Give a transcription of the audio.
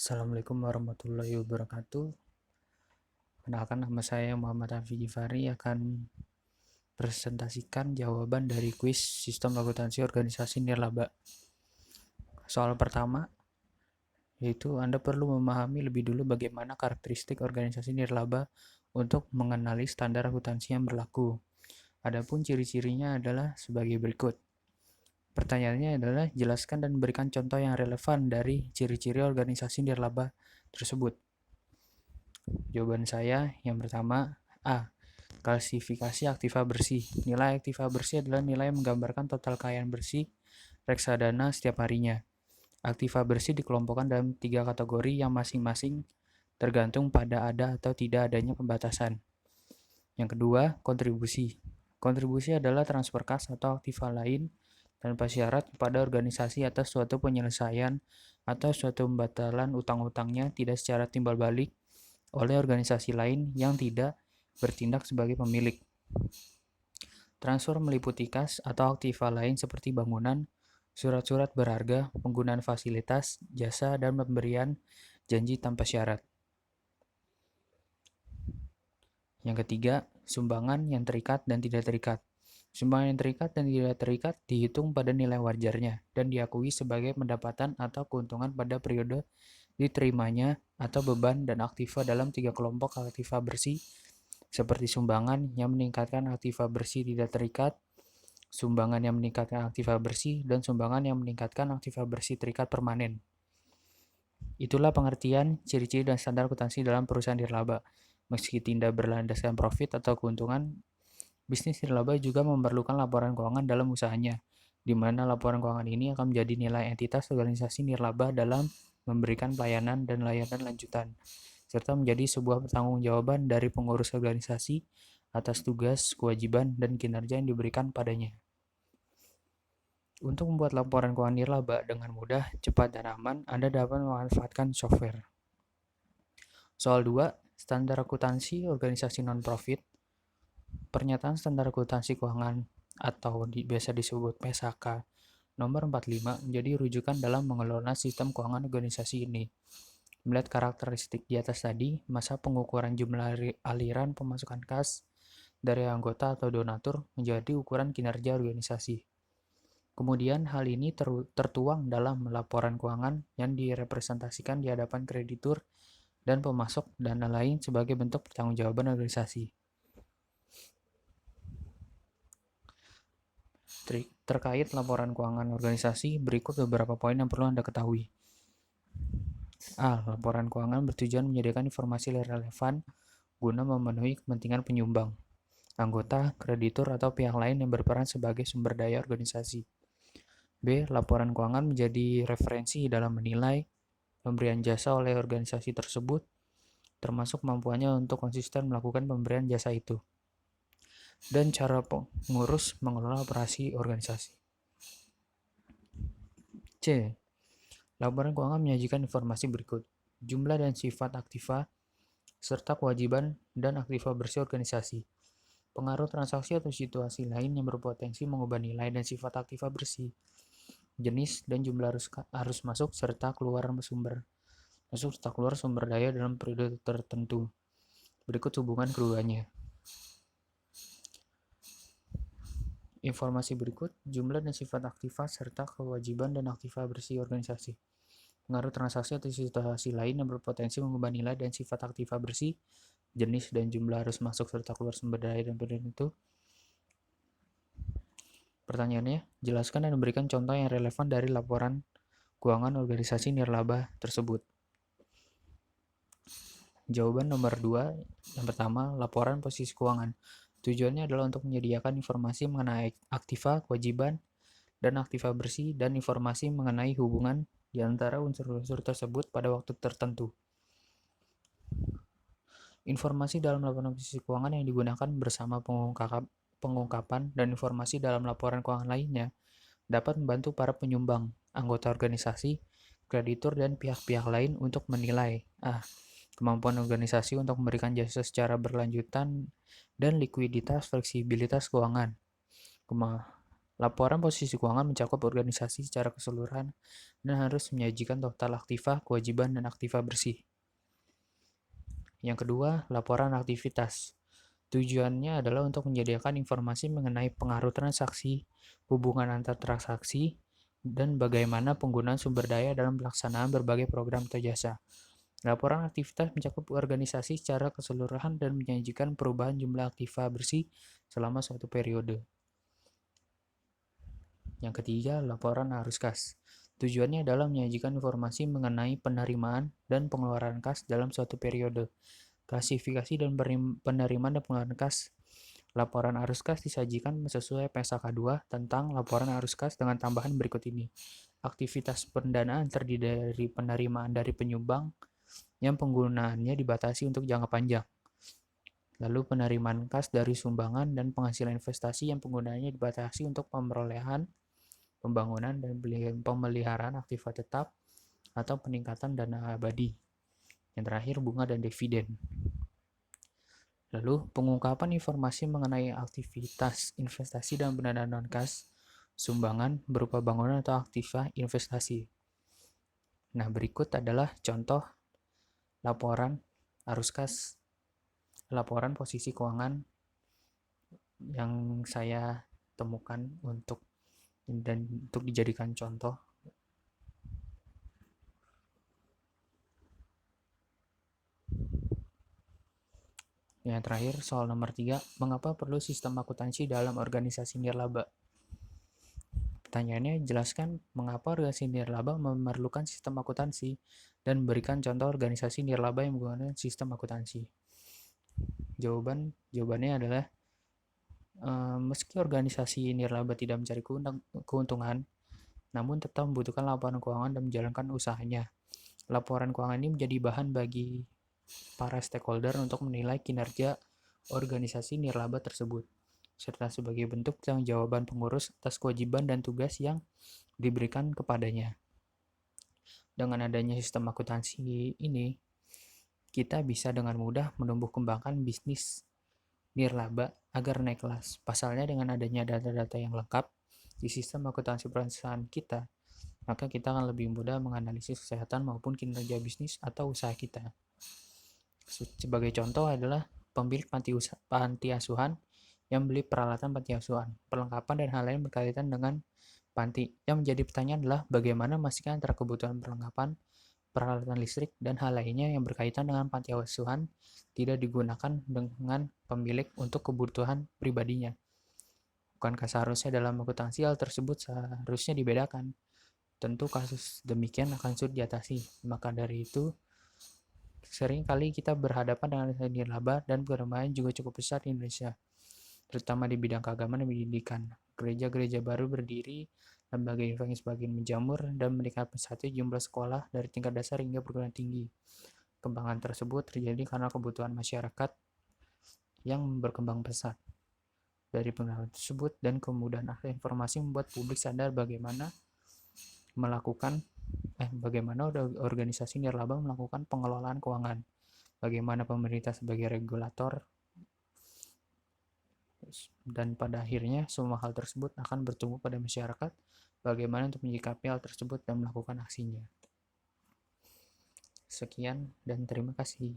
Assalamualaikum warahmatullahi wabarakatuh. Kenalkan, nama saya Muhammad Afi Gifari akan presentasikan jawaban dari kuis sistem akuntansi organisasi nirlaba. Soal pertama, yaitu Anda perlu memahami lebih dulu bagaimana karakteristik organisasi nirlaba untuk mengenali standar akuntansi yang berlaku. Adapun ciri-cirinya adalah sebagai berikut. Pertanyaannya adalah jelaskan dan berikan contoh yang relevan dari ciri-ciri organisasi nirlaba tersebut. Jawaban saya yang pertama, A. Klasifikasi aktiva bersih. Nilai aktiva bersih adalah nilai yang menggambarkan total kekayaan bersih reksadana setiap harinya. Aktiva bersih dikelompokkan dalam 3 kategori yang masing-masing tergantung pada ada atau tidak adanya pembatasan. Yang kedua, kontribusi. Kontribusi adalah transfer kas atau aktiva lain tanpa syarat kepada organisasi atas suatu penyelesaian atau suatu pembatalan utang-utangnya tidak secara timbal balik oleh organisasi lain yang tidak bertindak sebagai pemilik. Transfer meliputi kas atau aktiva lain seperti bangunan, surat-surat berharga, penggunaan fasilitas, jasa, dan pemberian janji tanpa syarat. Yang ketiga, sumbangan yang terikat dan tidak terikat. Sumbangan yang terikat dan tidak terikat dihitung pada nilai wajarnya dan diakui sebagai pendapatan atau keuntungan pada periode diterimanya atau beban dan aktiva dalam 3 kelompok aktiva bersih seperti sumbangan yang meningkatkan aktiva bersih tidak terikat, sumbangan yang meningkatkan aktiva bersih, dan sumbangan yang meningkatkan aktiva bersih terikat permanen. Itulah pengertian, ciri-ciri, dan standar akuntansi dalam perusahaan nirlaba. Meski tidak berlandaskan profit atau keuntungan, bisnis nirlaba juga memerlukan laporan keuangan dalam usahanya, di mana laporan keuangan ini akan menjadi nilai entitas organisasi nirlaba dalam memberikan pelayanan dan layanan lanjutan, serta menjadi sebuah pertanggungjawaban dari pengurus organisasi atas tugas, kewajiban, dan kinerja yang diberikan padanya. Untuk membuat laporan keuangan nirlaba dengan mudah, cepat, dan aman, Anda dapat memanfaatkan software. Soal 2, standar akuntansi organisasi non-profit. Pernyataan standar akuntansi keuangan atau biasa disebut PSAK nomor 45 menjadi rujukan dalam mengelola sistem keuangan organisasi ini. Melihat karakteristik di atas tadi, masa pengukuran jumlah aliran pemasukan kas dari anggota atau donatur menjadi ukuran kinerja organisasi. Kemudian hal ini tertuang dalam laporan keuangan yang direpresentasikan di hadapan kreditur dan pemasok dana lain sebagai bentuk pertanggungjawaban organisasi. Terkait laporan keuangan organisasi, berikut beberapa poin yang perlu Anda ketahui. A. Laporan keuangan bertujuan menyediakan informasi relevan guna memenuhi kepentingan penyumbang, anggota, kreditur, atau pihak lain yang berperan sebagai sumber daya organisasi. B. Laporan keuangan menjadi referensi dalam menilai pemberian jasa oleh organisasi tersebut, termasuk kemampuannya untuk konsisten melakukan pemberian jasa itu, dan cara pengurus mengelola operasi organisasi. C. Laporan keuangan menyajikan informasi berikut: jumlah dan sifat aktiva, serta kewajiban dan aktiva bersih organisasi, pengaruh transaksi atau situasi lain yang berpotensi mengubah nilai dan sifat aktiva bersih, jenis dan jumlah arus masuk serta keluar sumber daya dalam periode tertentu. Berikut hubungan keduanya. Informasi berikut: jumlah dan sifat aktiva serta kewajiban dan aktiva bersih organisasi, pengaruh transaksi atau situasi lain yang berpotensi mengubah nilai dan sifat aktiva bersih, jenis dan jumlah arus masuk serta keluar sumber daya dan periode tertentu. Pertanyaannya, jelaskan dan berikan contoh yang relevan dari laporan keuangan organisasi nirlaba tersebut. Jawaban nomor 2, yang pertama, laporan posisi keuangan. Tujuannya adalah untuk menyediakan informasi mengenai aktiva, kewajiban, dan aktiva bersih, dan informasi mengenai hubungan di antara unsur-unsur tersebut pada waktu tertentu. Informasi dalam laporan posisi keuangan yang digunakan bersama pengungkapan dan informasi dalam laporan keuangan lainnya dapat membantu para penyumbang, anggota organisasi, kreditur, dan pihak-pihak lain untuk menilai kemampuan organisasi untuk memberikan jasa secara berlanjutan dan likuiditas fleksibilitas keuangan. Laporan posisi keuangan mencakup organisasi secara keseluruhan dan harus menyajikan total aktiva, kewajiban, dan aktiva bersih. Yang kedua, laporan aktivitas. Tujuannya adalah untuk menyediakan informasi mengenai pengaruh transaksi, hubungan antar transaksi, dan bagaimana penggunaan sumber daya dalam pelaksanaan berbagai program atau jasa. Laporan aktivitas mencakup organisasi secara keseluruhan dan menyajikan perubahan jumlah aktiva bersih selama suatu periode. Yang ketiga, laporan arus kas. Tujuannya adalah menyajikan informasi mengenai penerimaan dan pengeluaran kas dalam suatu periode. Klasifikasi dan penerimaan dan pengeluaran kas. Laporan arus kas disajikan sesuai PSAK 2 tentang laporan arus kas dengan tambahan berikut ini. Aktivitas pendanaan terdiri dari penerimaan dari penyumbang yang penggunaannya dibatasi untuk jangka panjang. Lalu penerimaan kas dari sumbangan dan penghasilan investasi yang penggunaannya dibatasi untuk pemerolehan, pembangunan, dan pemeliharaan aktiva tetap atau peningkatan dana abadi. Yang terakhir, bunga dan dividen. Lalu, pengungkapan informasi mengenai aktivitas investasi dan pendanaan non-kas, sumbangan berupa bangunan atau aktiva investasi. Nah, berikut adalah contoh laporan arus kas, laporan posisi keuangan yang saya temukan untuk dijadikan contoh. Yang terakhir, soal nomor 3, mengapa perlu sistem akuntansi dalam organisasi nirlaba? Pertanyaannya, jelaskan mengapa organisasi nirlaba memerlukan sistem akuntansi dan berikan contoh organisasi nirlaba yang menggunakan sistem akuntansi. Jawabannya adalah meski organisasi nirlaba tidak mencari keuntungan, namun tetap membutuhkan laporan keuangan dan menjalankan usahanya. Laporan keuangan ini menjadi bahan bagi para stakeholder untuk menilai kinerja organisasi nirlaba tersebut, serta sebagai bentuk jawaban pengurus atas kewajiban dan tugas yang diberikan kepadanya. Dengan adanya sistem akuntansi ini, kita bisa dengan mudah menumbuh kembangkan bisnis nirlaba agar naik kelas. Pasalnya, dengan adanya data-data yang lengkap di sistem akuntansi perusahaan kita, maka kita akan lebih mudah menganalisis kesehatan maupun kinerja bisnis atau usaha kita. Sebagai contoh adalah pemilik panti asuhan yang beli peralatan panti asuhan, perlengkapan dan hal lain berkaitan dengan panti. Yang menjadi pertanyaan adalah bagaimana memastikan antara kebutuhan perlengkapan, peralatan listrik, dan hal lainnya yang berkaitan dengan panti asuhan tidak digunakan dengan pemilik untuk kebutuhan pribadinya. Bukankah seharusnya dalam akuntansi hal tersebut seharusnya dibedakan? Tentu kasus demikian akan sulit diatasi. Maka dari itu, sering kali kita berhadapan dengan nirlaba dan perkembangan juga cukup besar di Indonesia, terutama di bidang keagamaan dan pendidikan. Gereja-gereja baru berdiri, lembaga infak sebagian menjamur, dan meningkat pesatnya jumlah sekolah dari tingkat dasar hingga perguruan tinggi. Kembangan tersebut terjadi karena kebutuhan masyarakat yang berkembang pesat. Dari pengalaman tersebut dan kemudahan akses informasi membuat publik sadar bagaimana organisasi nirlaba melakukan pengelolaan keuangan, bagaimana pemerintah sebagai regulator, dan pada akhirnya semua hal tersebut akan bertumbuh pada masyarakat, bagaimana untuk menyikapi hal tersebut dan melakukan aksinya. Sekian dan terima kasih.